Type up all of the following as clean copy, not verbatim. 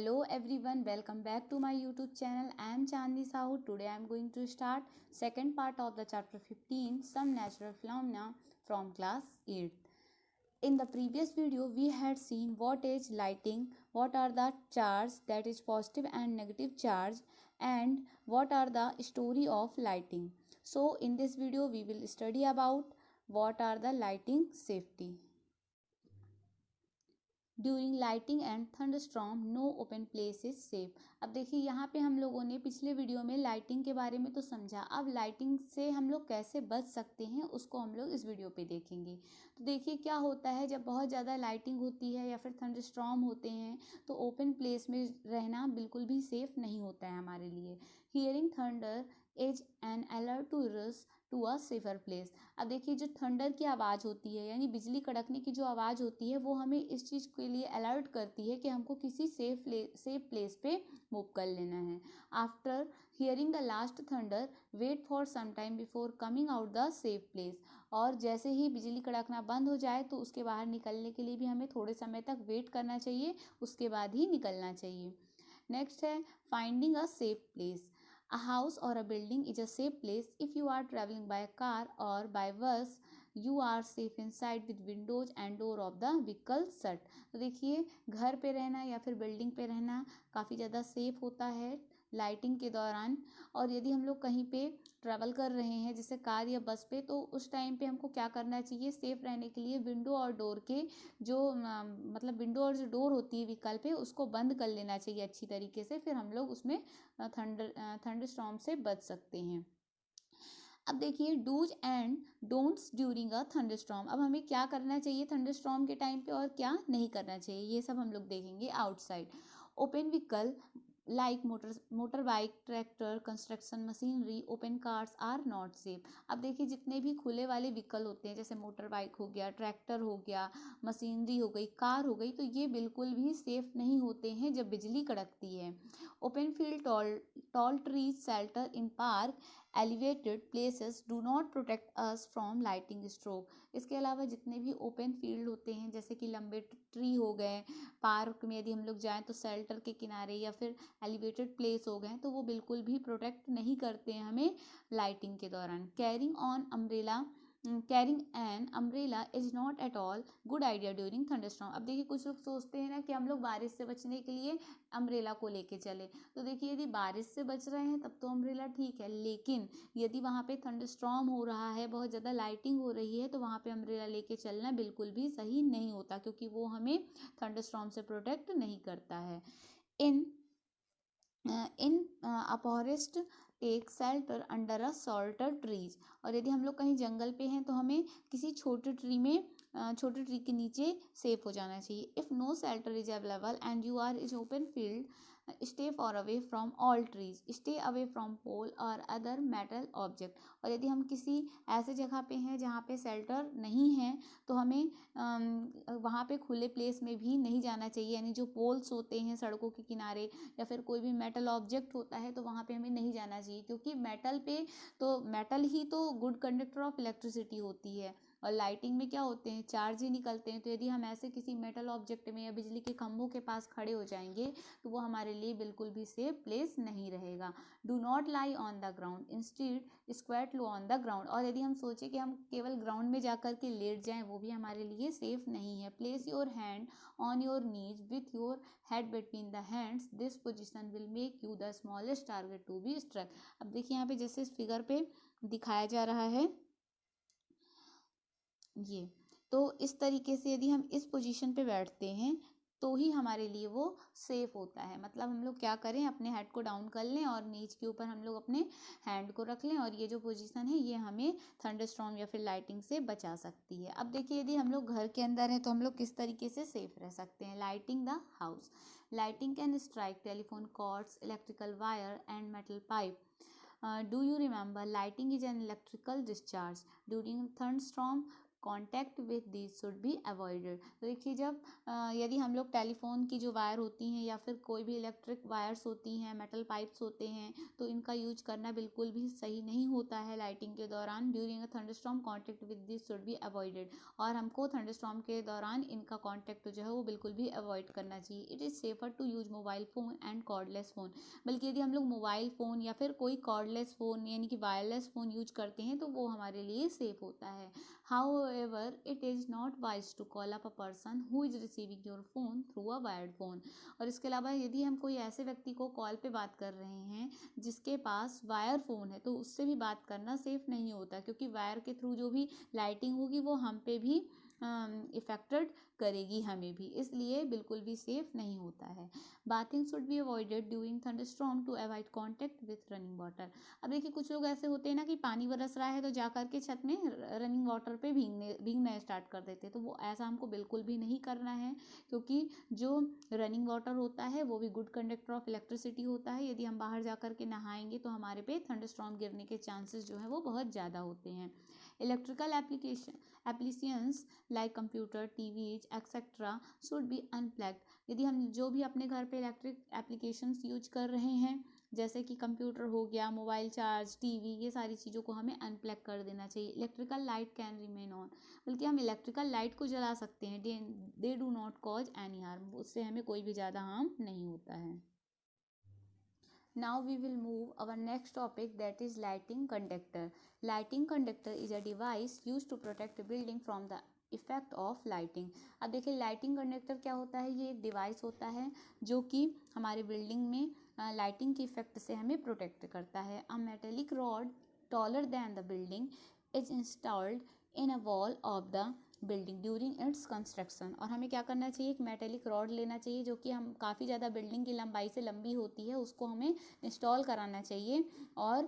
Hello everyone, welcome back to my YouTube channel. I am Chandni Sahu. Today I am going to start second part of the chapter 15, Some Natural Phenomena from class 8. In the previous video, we had seen what is lighting, what are the charges, that is positive and negative charge, and what are the story of lighting. So in this video, we will study about what are the lighting safety. During lighting and thunderstorm no open place is safe. अब देखिए यहाँ पे हम लोगों ने पिछले video में lighting के बारे में तो समझा, अब लाइटिंग से हम लोग कैसे बच सकते हैं उसको हम लोग इस वीडियो पे देखेंगे। तो देखिए क्या होता है जब बहुत ज़्यादा लाइटिंग होती है या फिर थंडरस्टॉर्म होते हैं तो ओपन प्लेस में रहना बिल्कुल भी सेफ नहीं होता है हमारे लिए। Hearing thunder is an alert to rush to a safer place. अब देखिए जो थंडर की आवाज़ होती है यानी बिजली कड़कने की जो आवाज़ होती है वो हमें इस चीज़ के लिए अलर्ट करती है कि हमको किसी सेफ प्लेस पे मूव कर लेना है। After hearing the last thunder wait for some time before coming out the safe place. और जैसे ही बिजली कड़कना बंद हो जाए तो उसके बाहर निकलने के लिए भी हमें थोड़े समय तक वेट करना चाहिए, उसके बाद ही निकलना चाहिए। नेक्स्ट है finding a safe place. A house or a building is a safe place if you are traveling by car or by bus. You are safe inside with windows and door of the vehicle shut. तो देखिए घर पे रहना या फिर building पे रहना काफ़ी ज़्यादा सेफ होता है लाइटिंग के दौरान। और यदि हम लोग कहीं पे ट्रैवल कर रहे हैं जैसे कार या बस पे तो उस टाइम पे हमको क्या करना चाहिए, सेफ रहने के लिए विंडो और डोर के जो मतलब विंडो और जो डोर होती है व्हीकल पे उसको बंद कर लेना चाहिए अच्छी तरीके से, फिर हम लोग उसमें थंडरस्टॉर्म से बच सकते हैं। अब देखिए dos and don'ts during a thunderstorm. अब हमें क्या करना चाहिए थंडरस्टॉर्म के टाइम पे और क्या नहीं करना चाहिए ये सब हम लोग देखेंगे। Outside open vehicle like motor bike, tractor, construction machinery, open cars are not safe. अब देखिए जितने भी खुले वाले व्हीकल होते हैं जैसे मोटर बाइक हो गया, ट्रैक्टर हो गया, मशीनरी हो गई, कार हो गई, तो ये बिल्कुल भी सेफ नहीं होते हैं जब बिजली कड़कती है। Open field, tall trees, shelter in park, elevated places do not protect us from lighting stroke. इसके अलावा जितने भी ओपन फील्ड होते हैं जैसे कि लंबे ट्री हो गए, पार्क में यदि हम लोग जाएं तो शेल्टर के किनारे या फिर एलिवेटेड प्लेस हो गए तो वो बिल्कुल भी प्रोटेक्ट नहीं करते हैं हमें लाइटिंग के दौरान। Carrying an umbrella is not at all good idea during thunderstorm. अब देखिए कुछ लोग सोचते हैं ना कि हम लोग बारिश से बचने के लिए अम्ब्रेला को लेके चले, तो देखिए यदि बारिश से बच रहे हैं तब तो अम्ब्रेला ठीक है, लेकिन यदि वहाँ पे थंडरस्टॉर्म हो रहा है, बहुत ज़्यादा लाइटिंग हो रही है, तो वहाँ पे अम्ब्रेला लेके चलना बिल्कुल भी सही नहीं होता क्योंकि वो हमें थंडरस्टॉर्म से प्रोटेक्ट नहीं करता है। In a forest take shelter under a shorter trees. और यदि हम लोग कहीं जंगल पे हैं तो हमें किसी छोटे ट्री के नीचे सेफ हो जाना चाहिए। If no shelter is available and you are is open field, stay for away from all trees, stay away from pole और अदर मेटल ऑब्जेक्ट। और यदि हम किसी ऐसे जगह पे हैं जहाँ पे शेल्टर नहीं है तो हमें वहाँ पे खुले प्लेस में भी नहीं जाना चाहिए, यानी जो पोल्स होते हैं सड़कों के किनारे या फिर कोई भी मेटल ऑब्जेक्ट होता है तो वहाँ पे हमें नहीं जाना चाहिए, क्योंकि मेटल ही तो गुड कंडक्टर ऑफ इलेक्ट्रिसिटी होती है। और लाइटिंग में क्या होते हैं, चार्ज ही निकलते हैं। तो यदि हम ऐसे किसी मेटल ऑब्जेक्ट में या बिजली के खंभों के पास खड़े हो जाएंगे तो वो हमारे लिए बिल्कुल भी सेफ प्लेस नहीं रहेगा। Do not lie on the ground, instead square low on the ground. और यदि हम सोचें कि हम केवल ग्राउंड में जाकर के लेट जाएं वो भी हमारे लिए सेफ नहीं है। Place your hand on your knees with your head between the hands, this position will make you the smallest target to be struck. अब देखिए यहाँ पे जैसे इस फिगर पे दिखाया जा रहा है ये, तो इस तरीके से यदि हम इस पोजीशन पे बैठते हैं तो ही हमारे लिए वो सेफ होता है। मतलब हम लोग क्या करें, अपने हेड को डाउन कर लें और नीच के ऊपर हम लोग अपने हैंड को रख लें, और ये जो पोजीशन है ये हमें थंडरस्टॉर्म या फिर लाइटिंग से बचा सकती है। अब देखिए यदि हम लोग घर के अंदर हैं तो हम लोग किस तरीके से सेफ रह सकते हैं। Lighting the house, lighting can strike telephone cords, electrical wire and metal pipe. Do you remember lighting is an electrical discharge during thunderstorm contact with this should be avoided. तो देखिए जब यदि हम लोग टेलीफोन की जो वायर होती हैं या फिर कोई भी इलेक्ट्रिक वायर्स होती हैं, मेटल पाइप्स होते हैं, तो इनका यूज करना बिल्कुल भी सही नहीं होता है लाइटिंग के दौरान। During a thunderstorm contact with this should be avoided, और हमको थंडरस्टॉर्म के दौरान इनका कॉन्टैक्ट जो है वो बिल्कुल भी अवॉइड करना चाहिए। It is safer to use mobile phone and cordless phone, बल्कि यदि हम लोग मोबाइल फ़ोन या फिर कोई कॉर्डलेस फ़ोन यानी कि वायरलेस फ़ोन यूज करते हैं तो वो हमारे लिए सेफ होता है। However, it is not wise to call up a person who is receiving your phone through a wired phone। और इसके अलावा यदि हम कोई ऐसे व्यक्ति को कॉल पे बात कर रहे हैं जिसके पास वायर फ़ोन है, तो उससे भी बात करना सेफ नहीं होता, क्योंकि वायर के थ्रू जो भी लाइटिंग होगी वो हम पे भी इफेक्टेड करेगी, हमें भी, इसलिए बिल्कुल भी सेफ नहीं होता है। Bathing should be avoided during thunderstorm to avoid contact with running water. अब देखिए कुछ लोग ऐसे होते हैं ना कि पानी बरस रहा है तो जा कर के छत में रनिंग वाटर पे भीगना स्टार्ट कर देते हैं, तो वो ऐसा हमको बिल्कुल भी नहीं करना है, क्योंकि जो रनिंग वाटर होता है वो भी गुड कंडक्टर ऑफ इलेक्ट्रिसिटी होता है। यदि हम बाहर जा कर के नहाएंगे तो हमारे पे थंडरस्टॉर्म गिरने के चांसेस जो है वो बहुत ज़्यादा होते हैं। Electrical applications like computer, TVs etcetera should be unplugged. यदि हम जो भी अपने घर पे इलेक्ट्रिक एप्लीकेशंस यूज कर रहे हैं, जैसे कि कंप्यूटर हो गया, मोबाइल चार्ज, टीवी, ये सारी चीज़ों को हमें अनप्लग कर देना चाहिए। Electrical light can remain on, बल्कि हम इलेक्ट्रिकल लाइट को जला सकते हैं। दे do not cause any harm, उससे हमें कोई भी ज़्यादा हार्म नहीं होता है। Now we will move our next topic, that is lighting conductor. Lighting conductor is a device used to protect a building from the effect of lighting. अब देखिए लाइटिंग कंडक्टर क्या होता है, ये एक डिवाइस होता है जो कि हमारे बिल्डिंग में लाइटिंग के इफेक्ट से हमें प्रोटेक्ट करता है। A metallic rod taller then the building is installed in a wall of the building during its construction. और हमें क्या करना चाहिए, एक मेटेलिक रॉड लेना चाहिए जो कि हम काफ़ी ज़्यादा बिल्डिंग की लंबाई से लंबी होती है, उसको हमें इंस्टॉल कराना चाहिए और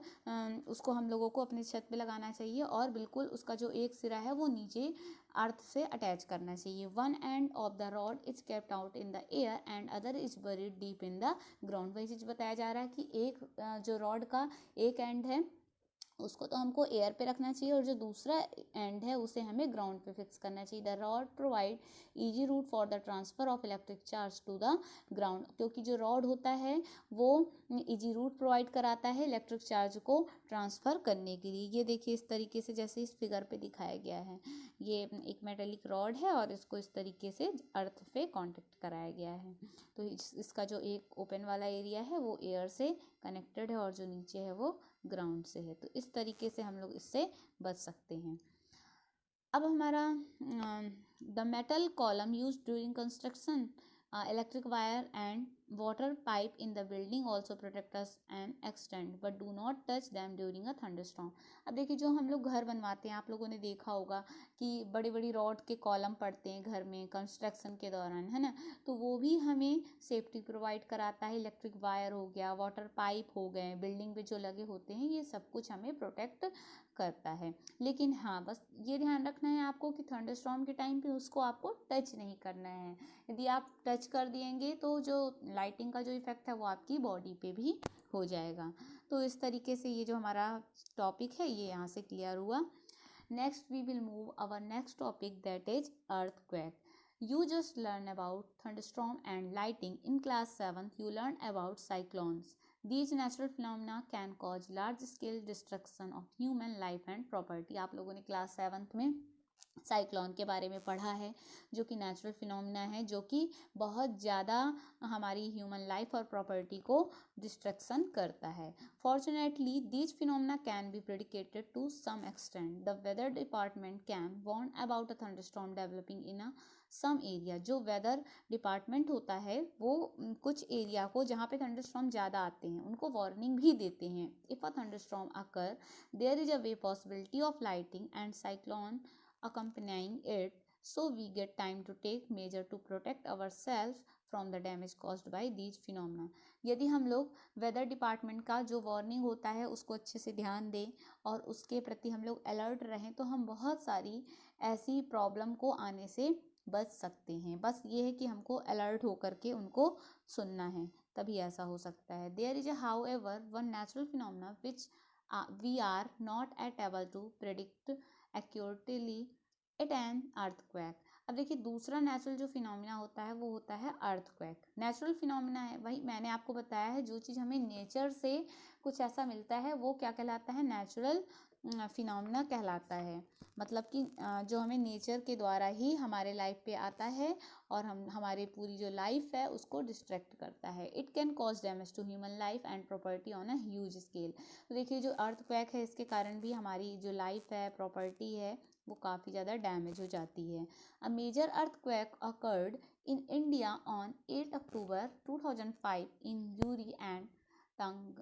उसको हम लोगों को अपनी छत पे लगाना चाहिए, और बिल्कुल उसका जो एक सिरा है वो नीचे अर्थ से अटैच करना चाहिए। One end of the rod is kept out in the air and other is buried deep in the ground. वही चीज़ बताया जा रहा है कि एक जो रॉड का एक एंड है उसको तो हमको एयर पे रखना चाहिए, और जो दूसरा एंड है उसे हमें ग्राउंड पे फिक्स करना चाहिए। The rod provide easy route for the transfer of electric charge to the ground, क्योंकि जो रॉड होता है वो इजी रूट प्रोवाइड कराता है इलेक्ट्रिक चार्ज को ट्रांसफ़र करने के लिए। ये देखिए इस तरीके से जैसे इस फिगर पे दिखाया गया है, ये एक मेटेलिक रॉड है और इसको इस तरीके से अर्थ पे कॉन्टेक्ट कराया गया है। तो इसका जो एक ओपन वाला एरिया है वो एयर से कनेक्टेड है और जो नीचे है वो ग्राउंड से है। तो इस तरीके से हम लोग इससे बच सकते हैं। अब हमारा the metal column use during construction, electric wire and water pipe in the building also protect us and extend but do not touch them during a thunderstorm. अब देखिए जो हम लोग घर बनवाते हैं, आप लोगों ने देखा होगा कि बड़ी बड़ी रॉड के कॉलम पड़ते हैं घर में कंस्ट्रक्शन के दौरान, है ना, तो वो भी हमें सेफ्टी प्रोवाइड कराता है। इलेक्ट्रिक वायर हो गया, वाटर पाइप हो गए, बिल्डिंग पे जो लगे होते हैं, ये सब कुछ हमें प्रोटेक्ट करता है। लेकिन हाँ बस ये ध्यान रखना है आपको कि थंडरस्टॉर्म के टाइम पे उसको आपको टच नहीं करना है। यदि आप टच कर दिएंगे तो जो लाइटिंग का जो इफेक्ट है वो आपकी बॉडी पे भी हो जाएगा। तो इस तरीके से ये जो हमारा टॉपिक है ये यहाँ से क्लियर हुआ। Next we will move our next topic, that is earthquake. You just learn about thunderstorm and lighting. In class 7th, you learn about cyclones. These natural phenomena can cause large-scale destruction of human life and property. आप लोगों ने class 7th में cyclone के बारे में पढ़ा है, जो कि नेचुरल फिनोमिना है, जो कि बहुत ज़्यादा हमारी ह्यूमन लाइफ और प्रॉपर्टी को डिस्ट्रक्शन करता है। Fortunately these phenomena can be predicated to some extent. The weather department can warn about a thunderstorm developing in a some area. जो वेदर डिपार्टमेंट होता है वो कुछ एरिया को जहाँ पे थंडरस्टॉर्म ज़्यादा आते हैं उनको वार्निंग भी देते हैं। If a thunderstorm occur there is a way possibility of lighting and cyclone accompanying it, so we get time to take measure to protect ourselves from the damage caused by these phenomena। यदि हम लोग weather department का जो warning होता है उसको अच्छे से ध्यान दें और उसके प्रति हम लोग अलर्ट रहें, तो हम बहुत सारी ऐसी प्रॉब्लम को आने से बच सकते हैं। बस ये है कि हमको अलर्ट होकर के उनको सुनना है, तभी ऐसा हो सकता है। There is however one natural phenomena which we are not at able to predict accurately it an earthquake. अब देखिए दूसरा नेचुरल जो फिनोमिना होता है वो होता है अर्थक्वेक। नेचुरल फिनोमिना है, वही मैंने आपको बताया है, जो चीज़ हमें नेचर से कुछ ऐसा मिलता है वो क्या कहलाता है, नेचुरल फिनोमिना कहलाता है। मतलब कि जो हमें नेचर के द्वारा ही हमारे लाइफ पे आता है और हम हमारी पूरी जो लाइफ है उसको डिस्ट्रैक्ट करता है। It can cause damage to human life and property on a huge scale. तो देखिए जो अर्थक्वेक है इसके कारण भी हमारी जो लाइफ है, प्रॉपर्टी है, वो काफ़ी ज़्यादा डैमेज हो जाती है। A major earthquake occurred in India on 8 October 2005 in Uri Tang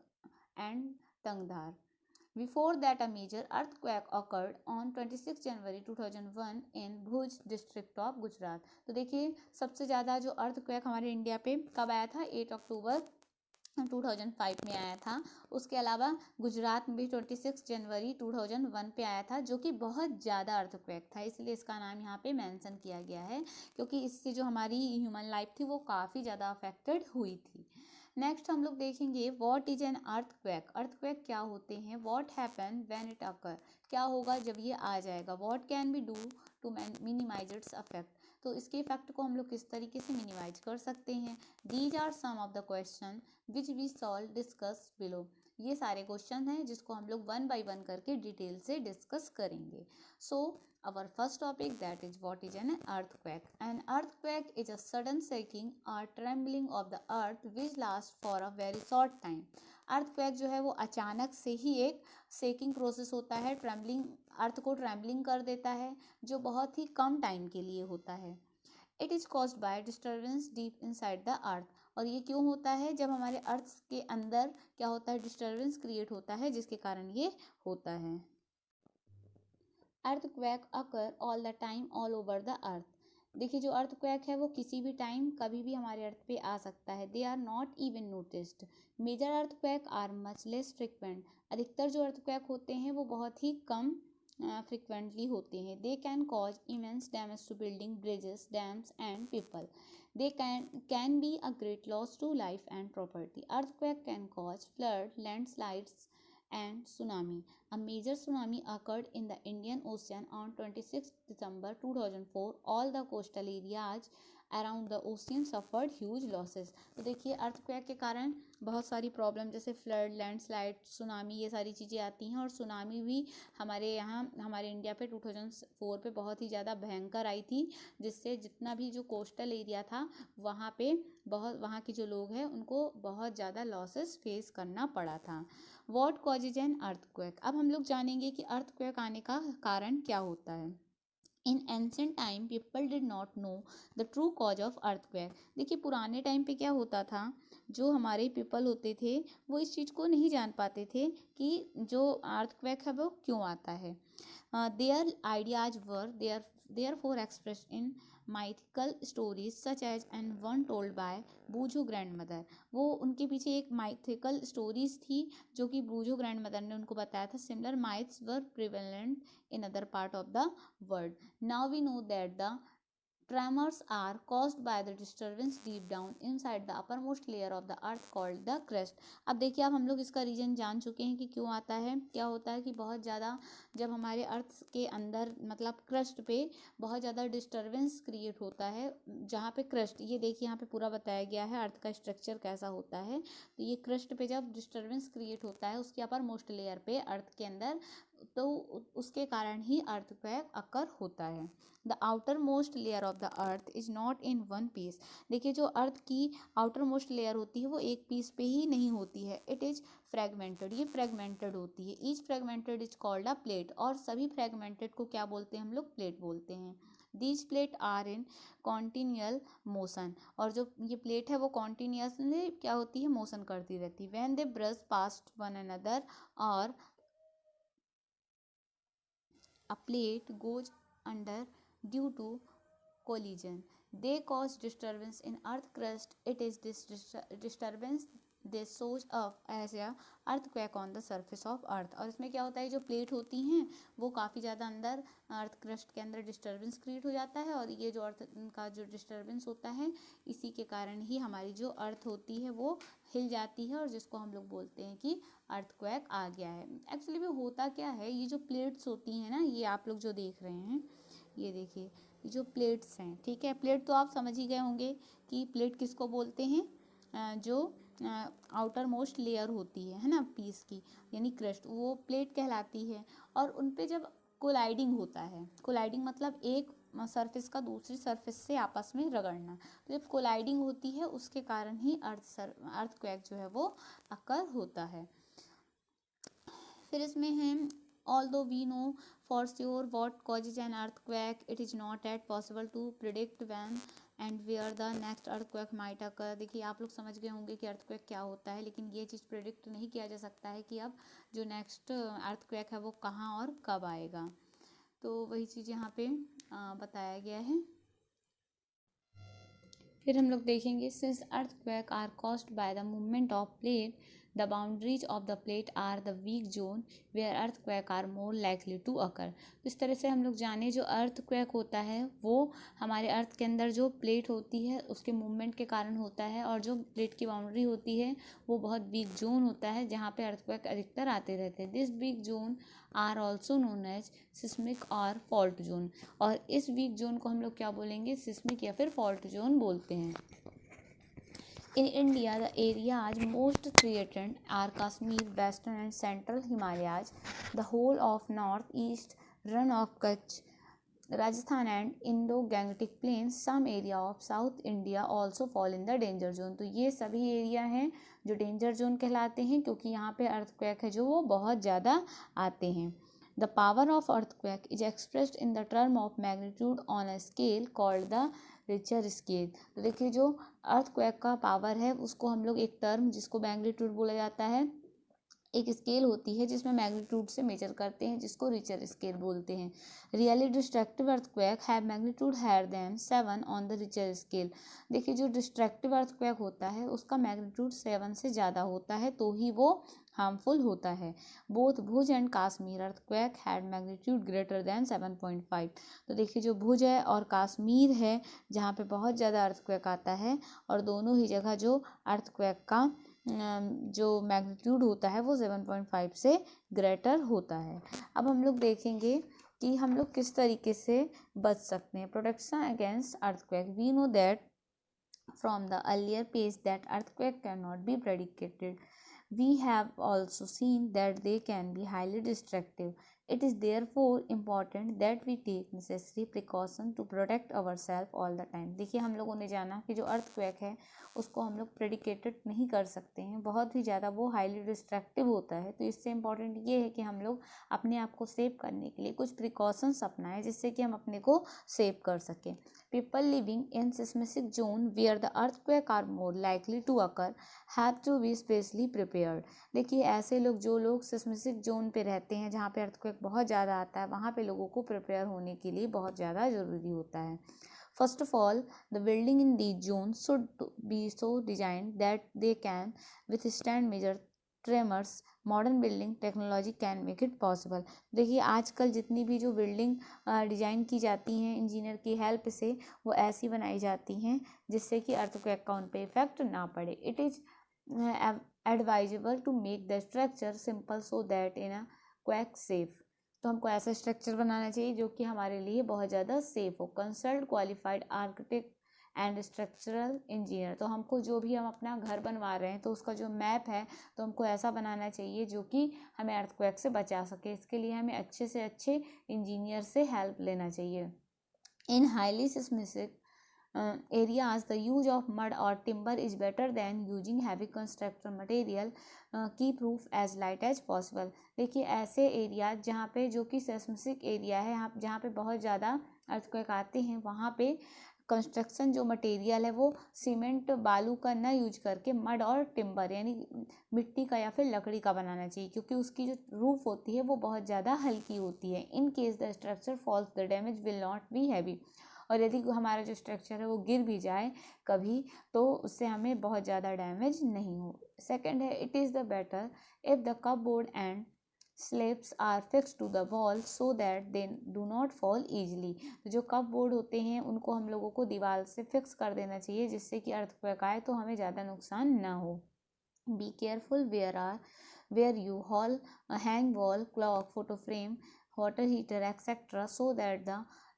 and Tangdhar. Before that, a major earthquake occurred on 26 January 2001 in Bhuj district of Gujarat। तो देखिए सबसे ज़्यादा जो अर्थक्वेक हमारे इंडिया पे कब आया था, 8 अक्टूबर 2005 में आया था। उसके अलावा गुजरात में भी 26 जनवरी 2001 पे आया था, जो कि बहुत ज़्यादा अर्थक्वेक था, इसलिए इसका नाम यहाँ पे मेंशन किया गया है, क्योंकि इससे जो हमारी ह्यूमन लाइफ थी वो काफ़ी ज़्यादा अफेक्टेड हुई थी। नेक्स्ट हम लोग देखेंगे what is an earthquake. Earthquake क्या होते हैं, what happen when it occur, क्या होगा जब ये आ जाएगा, what can be do to minimize its affect, तो इसके इफेक्ट को हम लोग किस तरीके से मिनिमाइज कर सकते हैं। These are some of the question which we solve discuss below. ये सारे क्वेश्चन हैं जिसको हम लोग वन बाय वन करके डिटेल से डिस्कस करेंगे। So our first topic, that is what is an earthquake. An earthquake is a sudden shaking or trembling of the earth which lasts for a very short time। Earthquake जो है वो अचानक से ही एक shaking process होता है, trembling, अर्थ को trembling कर देता है, जो बहुत ही कम टाइम के लिए होता है। It is caused by disturbance deep inside the earth. और ये क्यों होता है, जब हमारे अर्थ के अंदर क्या होता है, डिस्टर्बेंस क्रिएट होता है, जिसके कारण ये होता है। Earthquake occur all the time all over the earth. देखिए जो अर्थक्वेक है वो किसी भी टाइम कभी भी हमारे अर्थ पे आ सकता है। They are not even noticed. Major earthquake are much less frequent. अधिकतर जो अर्थक्वेक होते हैं वो बहुत ही कम फ्रिक्वेंटली होते हैं। They can cause immense damage to building, bridges, dams and people. They can be a great loss to life and property. Earthquake can cause flood, landslides and tsunami. A major tsunami occurred in the Indian Ocean on 26 December 2004. All the coastal areas around the ocean suffered huge losses। तो देखिए earthquake के कारण बहुत सारी problem जैसे flood, landslide, tsunami, ये सारी चीज़ें आती हैं। और सुनामी भी हमारे यहाँ हमारे इंडिया पे 2004 पे बहुत ही ज़्यादा भयंकर आई थी, जिससे जितना भी जो कोस्टल एरिया था वहाँ पे बहुत, वहाँ के जो लोग हैं उनको बहुत ज़्यादा लॉसेस फेस करना पड़ा था। What causes an earthquake. अब हम लोग जानेंगे कि अर्थक्वेक आने का कारण क्या होता है। इन ancient time people did not know the true cause of earthquake. देखिए पुराने टाइम पे क्या होता था, जो हमारे पीपल होते थे वो इस चीज़ को नहीं जान पाते थे कि जो अर्थक्वेक है वो क्यों आता है। There ideas were there for express in mythical stories such as and one told by Boojho grandmother. वो उनके पीछे एक माइथिकल स्टोरीज थी जो कि बूझो ग्रैंड मदर ने उनको बताया था। Similar myths were prevalent in other part of the world. Now we know that the tremors are caused by the disturbance deep down inside the uppermost layer of the earth called the crust। अब देखिए अब हम लोग इसका reason जान चुके हैं कि क्यों आता है। क्या होता है कि बहुत ज़्यादा जब हमारे अर्थ के अंदर मतलब क्रस्ट पे बहुत ज़्यादा डिस्टर्बेंस क्रिएट होता है, जहाँ पे क्रस्ट, ये देखिए यहाँ पे पूरा बताया गया है अर्थ का स्ट्रक्चर कैसा होता है। तो ये क्रस्ट पे जब डिस्टर्बेंस क्रिएट होता है उसके अपर मोस्ट लेयर पे अर्थ के अंदर, तो उसके कारण ही अर्थक्वेक अकर होता है। The outer most layer of the earth is not in one piece. देखिए जो अर्थ की आउटर मोस्ट लेयर होती है वो एक पीस पे ही नहीं होती है। इट इज फ्रेगमेंटेड, ये फ्रेगमेंटेड होती है। Each fragmented is called a plate. और सभी फ्रेगमेंटेड को क्या बोलते हैं हम लोग, प्लेट बोलते हैं। These plate are in continual motion. और जो ये प्लेट है वो कॉन्टिन्यूसली क्या होती है, मोशन करती रहती है। When they brush past one another और a plate goes under due to collision, they cause disturbance in earth crust। it is this disturbance they shows up as a earthquake on the surface of earth. और इसमें क्या होता है, जो plate होती हैं वो काफ़ी ज़्यादा अंदर अर्थ क्रस्ट के अंदर डिस्टर्बेंस क्रिएट हो जाता है, और ये जो अर्थ का जो डिस्टर्बेंस होता है इसी के कारण ही हमारी जो अर्थ होती है वो हिल जाती है, और जिसको हम लोग बोलते हैं कि अर्थक्वेक आ गया है। एक्चुअली में होता क्या है, ये जो प्लेट्स होती हैं ना, ये आप लोग जो देख रहे हैं, ये देखिए जो प्लेट्स हैं, ठीक है, प्लेट तो आप समझ ही गए होंगे कि प्लेट किसको बोलते हैं, जो आउटर मोस्ट लेयर होती है ना पीस की, यानी क्रस्ट, वो प्लेट कहलाती है। और उन पे जब कोलाइडिंग होता है, कोलाइडिंग मतलब एक सरफेस का दूसरी सरफेस से आपस में रगड़ना, तो जब कोलाइडिंग होती है उसके कारण ही अर्थक्वेक जो है वो अकर होता है। फिर इसमें है although we know for sure what causes an earthquake, it is not yet possible to predict when and where the next earthquake might occur। देखिए आप लोग समझ गए होंगे कि अर्थक्वेक क्या होता है, लेकिन ये चीज़ प्रिडिक्ट नहीं किया जा सकता है कि अब जो नेक्स्ट अर्थक्वेक है वो कहाँ और कब आएगा। तो वही चीज़ यहाँ पे बताया गया है। फिर हम लोग देखेंगे since earthquake are caused by the movement of plate, the boundaries of the plate are the weak zone where earthquake are more likely to occur. तो इस तरह से हम लोग जाने जो अर्थक्वेक होता है वो हमारे अर्थ के अंदर जो प्लेट होती है उसके मूवमेंट के कारण होता है, और जो प्लेट की बाउंड्री होती है वो बहुत वीक जोन होता है जहाँ पे अर्थक्वेक अधिकतर आते रहते हैं। This weak zone are also known as seismic और फॉल्ट जोन। और इस वीक जोन को हम लोग क्या बोलेंगे, सिस्मिक या फिर फॉल्ट जोन बोलते हैं। In India, the areas most threatened are Kashmir, Western and Central Himalayas, the whole of North-East run of Kutch, Rajasthan and Indo-Gangetic Plains. Some area of South India also fall in the danger zone। तो ये सभी area हैं जो danger zone कहलाते हैं, क्योंकि यहाँ पे अर्थक्वेक है जो वो बहुत ज़्यादा आते हैं। The power of earthquake is expressed in the term of magnitude on a scale called the Richter scale. तो देखिए जो अर्थक्वेक का पावर है उसको हम लोग एक टर्म जिसको मैग्नीट्यूड बोला जाता है, एक स्केल होती है जिसमें मैग्नीट्यूड से मेजर करते हैं जिसको रिचर स्केल बोलते हैं। Really destructive earthquake have magnitude higher than 7 on the Richter scale. देखिए जो डिस्ट्रक्टिव अर्थक्वेक होता है उसका मैग्नीट्यूड 7 से ज़्यादा होता है तो ही वो हार्मफुल होता है। Both Bhuj and Kashmir earthquake had magnitude greater than 7.5। तो देखिए जो भुज है और काश्मीर है जहाँ पे बहुत ज़्यादा अर्थक्वेक आता है, और दोनों ही जगह जो अर्थक्वेक का जो मैग्नीट्यूड होता है वो 7.5 से ग्रेटर होता है। अब हम लोग देखेंगे कि हम लोग किस तरीके से बच सकते हैं। Protection against earthquake, we know that from the earlier page that earthquake can not be predicted. We have also seen that they can be highly destructive. It is therefore important that we take necessary precaution to protect ourselves all the time। देखिए हम लोगों ने जाना कि जो earthquake है उसको हम लोग प्रेडिकेटेड नहीं कर सकते हैं, बहुत ही ज़्यादा वो हाईली डिस्ट्रक्टिव होता है। तो इससे इम्पॉर्टेंट ये है कि हम लोग अपने आप को सेव करने के लिए कुछ प्रिकॉशंस अपनाएं जिससे कि हम अपने को सेव कर सकें। People living in seismic zone where the earthquake are more likely to occur have to be specially prepared। देखिए ऐसे लोग जो लोग सिस्मिक जोन पे रहते हैं जहाँ पे अर्थक्वेक बहुत ज़्यादा आता है वहाँ पे लोगों को प्रिपेयर होने के लिए बहुत ज़्यादा ज़रूरी होता है। First of all, the building in these zones should be so designed that they can withstand major tremors. Modern building technology can make it possible. देखिए आजकल जितनी भी जो बिल्डिंग डिज़ाइन की जाती हैं इंजीनियर की हेल्प से वो ऐसी बनाई जाती हैं जिससे कि अर्थक्वेक का उन पर इफेक्ट ना पड़े। It is advisable to make the structure simple so that in a quake safe. तो हमको ऐसा स्ट्रक्चर बनाना चाहिए जो कि हमारे लिए बहुत ज़्यादा सेफ हो। Consult qualified architect and structural engineer. तो हमको जो भी हम अपना घर बनवा रहे हैं तो उसका जो मैप है तो हमको ऐसा बनाना चाहिए जो कि हमें अर्थक्वेक से बचा सके। इसके लिए हमें अच्छे से अच्छे इंजीनियर से हेल्प लेना चाहिए। इन highly seismic areas the use of mud or timber is better than using heavy construction material। keep roof as light as possible। देखिए ऐसे एरिया जहाँ पे जो कि सेस्मिक एरिया है जहाँ पे बहुत ज़्यादा अर्थक्वेक आते हैं वहाँ पे कंस्ट्रक्शन जो मटेरियल है वो सीमेंट बालू का ना यूज करके मड और टिम्बर यानी मिट्टी का या फिर लकड़ी का बनाना चाहिए, क्योंकि उसकी जो रूफ होती है वो बहुत ज़्यादा हल्की होती है। In case the structure falls the damage will not be heavy. और यदि हमारा जो स्ट्रक्चर है वो गिर भी जाए कभी तो उससे हमें बहुत ज़्यादा डैमेज नहीं हो। सेकेंड है, it is the better if the cupboard and slabs are fix to the wall so that they do not fall easily. जो कप बोर्ड होते हैं उनको हम लोगों को दीवार से फिक्स कर देना चाहिए जिससे कि अर्थक्वेक आए तो हमें ज़्यादा नुकसान ना हो। Be careful where you hang wall clock photo frame water heater etc so that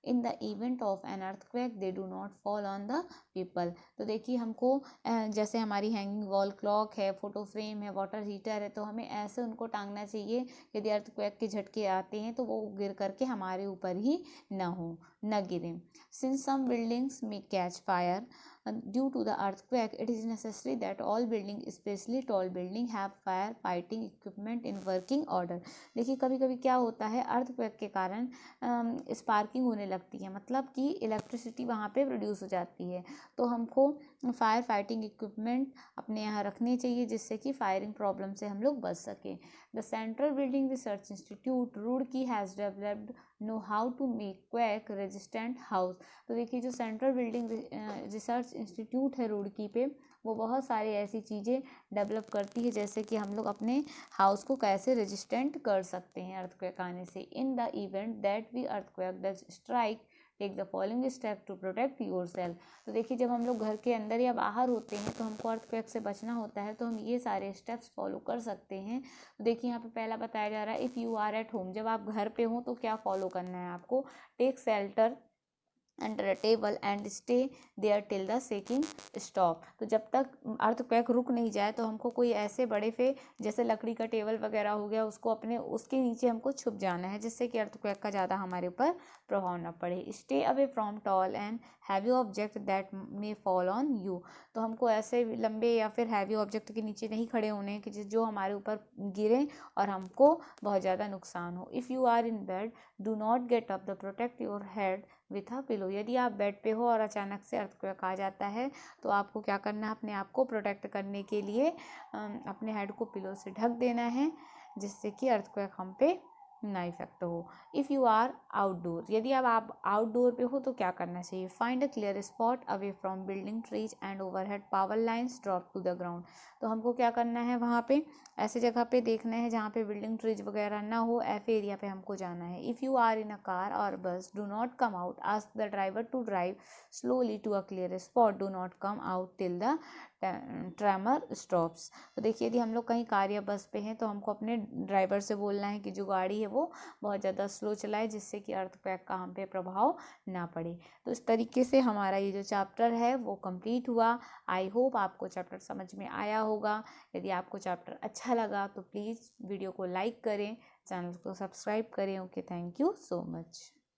in the event of an earthquake they do not fall on the people। तो देखिए हमको जैसे हमारी हैंगिंग वॉल क्लॉक है, फोटो फ्रेम है, water heater है, तो हमें ऐसे उनको टांगना चाहिए यदि अर्थक्वेक के झटके आते हैं तो वो गिर करके हमारे ऊपर ही न गिरें। सिंस सम बिल्डिंग्स में catch fire due to the earthquake it is necessary that all building especially tall building have fire fighting equipment in working order। देखिए कभी कभी क्या होता है, अर्थक्वेक के कारण स्पार्किंग होने लगती है, मतलब कि इलेक्ट्रिसिटी वहाँ पे प्रोड्यूस हो जाती है, तो हमको फायर फाइटिंग इक्विपमेंट अपने यहाँ रखने चाहिए जिससे कि फायरिंग प्रॉब्लम से हम लोग बच सकें। The Central Building Research Institute Roorkee has developed know how to make quake resistant house. तो देखिए जो सेंट्रल बिल्डिंग रिसर्च इंस्टीट्यूट है रुड़की पे, वो बहुत सारी ऐसी चीज़ें डेवलप करती है जैसे कि हम लोग अपने हाउस को कैसे रेजिस्टेंट कर सकते हैं अर्थक्वेक आने से। In the event that we earthquake does strike take the following step to protect yourself. तो देखिए जब हम लोग घर के अंदर या बाहर होते हैं तो हमको अर्थक्वेक से बचना होता है, तो हम ये सारे स्टेप्स फॉलो कर सकते हैं। तो देखिए यहाँ पे पहला बताया जा रहा है, if you are at home, जब आप घर पे हो तो क्या फॉलो करना है आपको, take shelter under a table and stay there till the shaking stop. तो जब तक अर्थक्वेक रुक नहीं जाए तो हमको कोई ऐसे बड़े पे जैसे लकड़ी का टेबल वगैरह हो गया उसके नीचे हमको छुप जाना है जिससे कि अर्थक्वेक का ज़्यादा हमारे ऊपर प्रभाव ना पड़े। Stay away from tall and heavy object that may fall on you. तो हमको ऐसे लंबे या फिर हैवी ऑब्जेक्ट के नीचे नहीं खड़े होने कि जो हमारे ऊपर गिरे और हमको बहुत ज़्यादा नुकसान हो। If you are in bed do not get up the protect your head with a pillow. यदि आप बेड पे हो और अचानक से अर्थक्वेक आ जाता है तो आपको क्या करना है, अपने आप को प्रोटेक्ट करने के लिए अपने हेड को पिलो से ढक देना है जिससे कि अर्थक्वेक हम पे ना इफेक्ट हो। इफ़ यू आर आउटडोर, यदि अब आप आउटडोर पे हो तो क्या करना चाहिए, find a clear spot away from building trees and overhead power lines drop to the ground. तो हमको क्या करना है, वहाँ पे ऐसे जगह पे देखना है जहाँ पे बिल्डिंग ट्रीज वगैरह ना हो, ऐसे एरिया पे हमको जाना है। If you are in a car और bus do not come out, ask the driver to drive slowly to a clear spot, do not come out till the tremor stops. तो देखिए यदि हम लोग कहीं कार या बस पे हैं तो हमको अपने ड्राइवर से बोलना है कि जो गाड़ी है वो बहुत ज़्यादा स्लो चलाए जिससे कि अर्थक्वेक का हम पे प्रभाव ना पड़े। तो इस तरीके से हमारा ये जो चैप्टर है वो कंप्लीट हुआ। आई होप आपको चैप्टर समझ में आया होगा। यदि आपको चैप्टर अच्छा लगा तो प्लीज़ वीडियो को लाइक करें, चैनल को सब्सक्राइब करें। Okay, thank you so much.